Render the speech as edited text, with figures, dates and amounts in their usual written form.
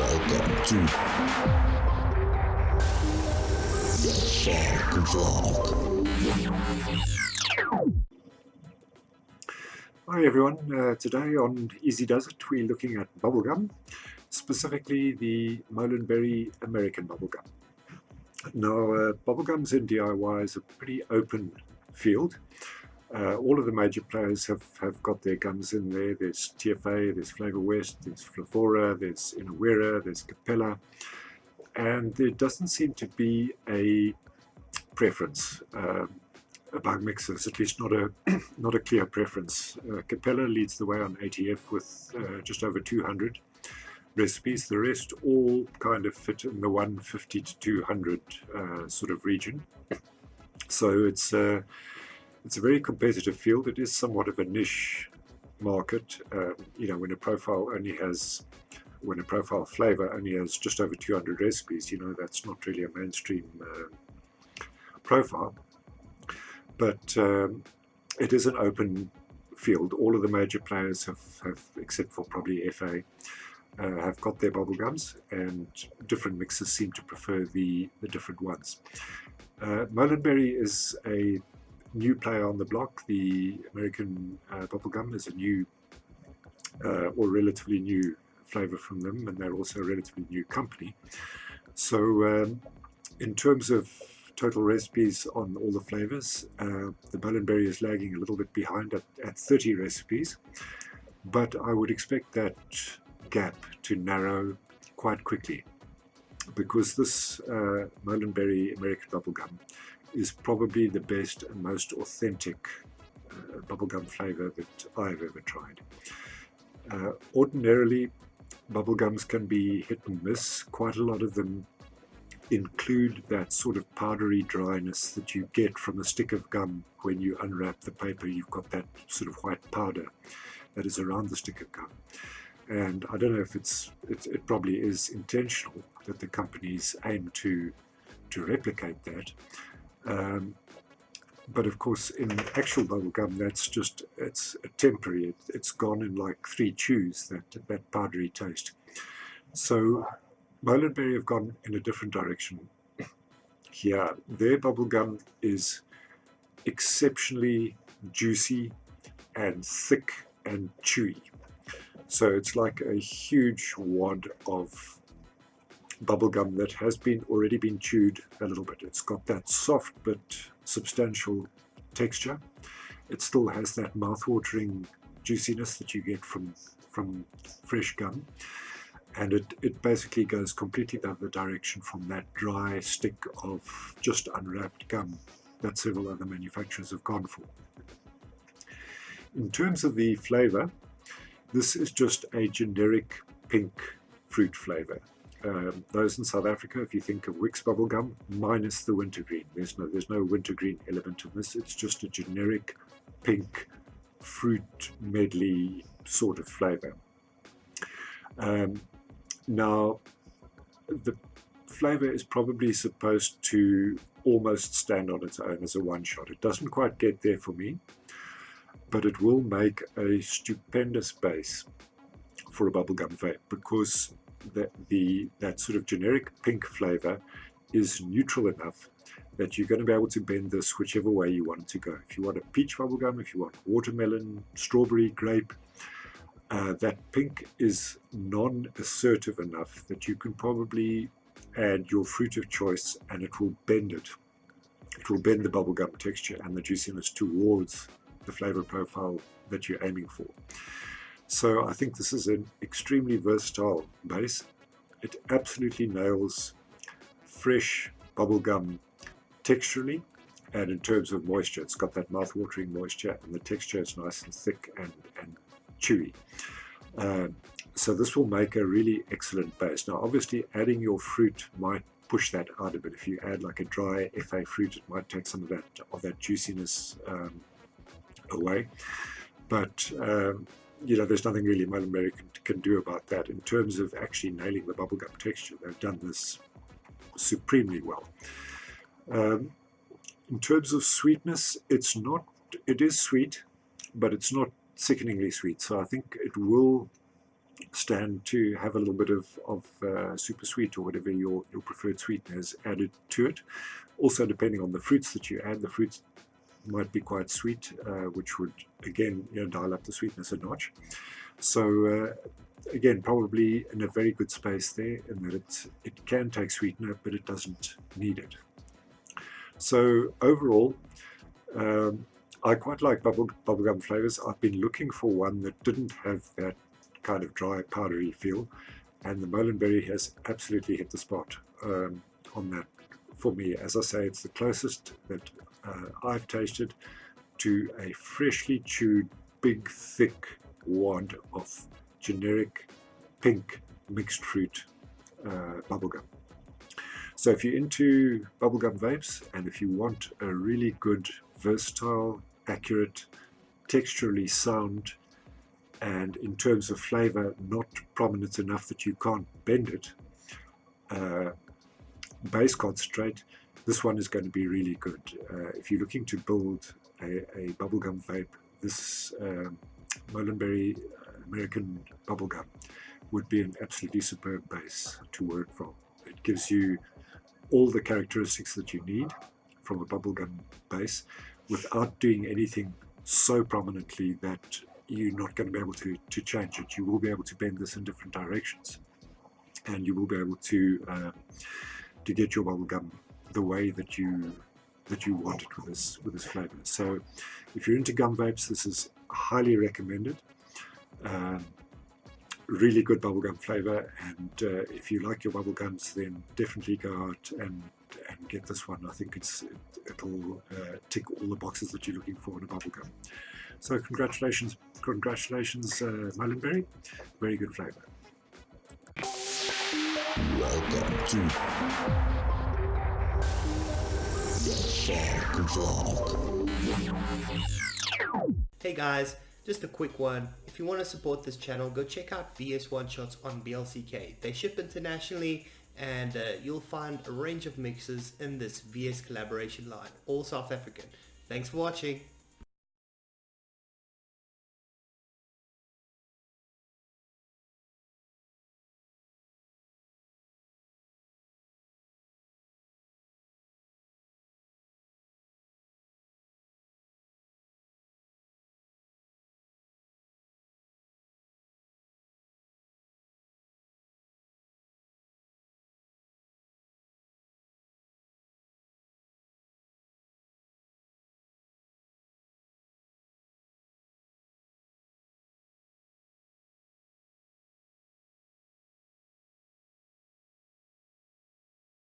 Welcome to the thefogvlog. Hi everyone, today on Easy Does It we're looking at bubblegum, specifically the Molinberry American bubblegum. Now bubblegums in DIY is a pretty open field. All of the major players have got their gums in there. There's TFA, there's Flavor West, there's Flafora, there's Inawera, there's Capella, and there doesn't seem to be a preference among mixers, at least not a clear preference. Capella leads the way on ATF with just over 200 recipes. The rest all kind of fit in the 150 to 200 sort of region. So it's a very competitive field. It is somewhat of a niche market. When a profile flavor only has just over 200 recipes, that's not really a mainstream profile. But it is an open field. All of the major players have except for probably FA, have got their bubblegums, and different mixers seem to prefer the different ones. Molinberry is a new player on the block. The American bubblegum is a new or relatively new flavor from them, and they're also a relatively new company. So in terms of total recipes on all the flavors, the Molinberry is lagging a little bit behind at 30 recipes, but I would expect that gap to narrow quite quickly, because this Molinberry American bubblegum is probably the best and most authentic bubblegum flavor that I've ever tried. Ordinarily, bubblegums can be hit and miss. Quite a lot of them include that sort of powdery dryness that you get from a stick of gum. When you unwrap the paper, you've got that sort of white powder that is around the stick of gum. And I don't know if it probably is intentional that the companies aim to replicate that. But of course, in actual bubblegum, it's temporary. It's gone in like 3 chews, that powdery taste. So Molinberry have gone in a different direction here. Their bubblegum is exceptionally juicy and thick and chewy. So it's like a huge wad of bubblegum that has already been chewed a little bit. It's got that soft but substantial texture. It still has that mouth-watering juiciness that you get from fresh gum. And it basically goes completely the other direction from that dry stick of just unwrapped gum that several other manufacturers have gone for. In terms of the flavor, this is just a generic pink fruit flavor. Those in South Africa, if you think of Wix bubblegum, minus the wintergreen. There's no wintergreen element in this. It's just a generic pink fruit medley sort of flavor. Now, the flavor is probably supposed to almost stand on its own as a one-shot. It doesn't quite get there for me, but it will make a stupendous base for a bubblegum vape, because that sort of generic pink flavor is neutral enough that you're going to be able to bend this whichever way you want it to go. If you want a peach bubblegum, if you want watermelon, strawberry, grape, that pink is non-assertive enough that you can probably add your fruit of choice and it will bend it. It will bend the bubblegum texture and the juiciness towards the flavor profile that you're aiming for. So I think this is an extremely versatile base. It absolutely nails fresh bubblegum texturally, and in terms of moisture, it's got that mouth-watering moisture, and the texture is nice and thick and chewy. So this will make a really excellent base. Now obviously adding your fruit might push that out a bit. If you add like a dry FA fruit, it might take some of that juiciness away. But there's nothing really Molinberry can do about that. In terms of actually nailing the bubblegum texture, they've done this supremely well. In terms of sweetness, it is sweet, but it's not sickeningly sweet. So I think it will stand to have a little bit of super sweet or whatever your preferred sweetener is added to it. Also, depending on the fruits that you add, the fruits might be quite sweet, which would again dial up the sweetness a notch. So again, probably in a very good space there, in that it can take sweetener, but it doesn't need it. So overall, I quite like bubblegum flavors. I've been looking for one that didn't have that kind of dry, powdery feel, and the Molinberry has absolutely hit the spot on that for me. As I say, it's the closest that I've tasted to a freshly chewed, big, thick wad of generic pink mixed fruit bubblegum. So if you're into bubblegum vapes, and if you want a really good, versatile, accurate, texturally sound, and in terms of flavor, not prominent enough that you can't bend it, base concentrate, this one is going to be really good. If you're looking to build a bubblegum vape, this Molinberry American bubblegum would be an absolutely superb base to work from. It gives you all the characteristics that you need from a bubblegum base without doing anything so prominently that you're not going to be able to change it. You will be able to bend this in different directions, and you will be able to get your bubblegum the way that you want it with this flavor. So if you're into gum vapes, this is highly recommended. Really good bubblegum flavor, and if you like your bubblegums, then definitely go out and get this one. I think it'll tick all the boxes that you're looking for in a bubblegum. So congratulations Molinberry, very good flavor. Welcome to the thefogvlog. Hey guys, just a quick one. If you want to support this channel, go check out VS One Shots on BLCK. They ship internationally, and you'll find a range of mixes in this VS collaboration line, all South African. Thanks for watching.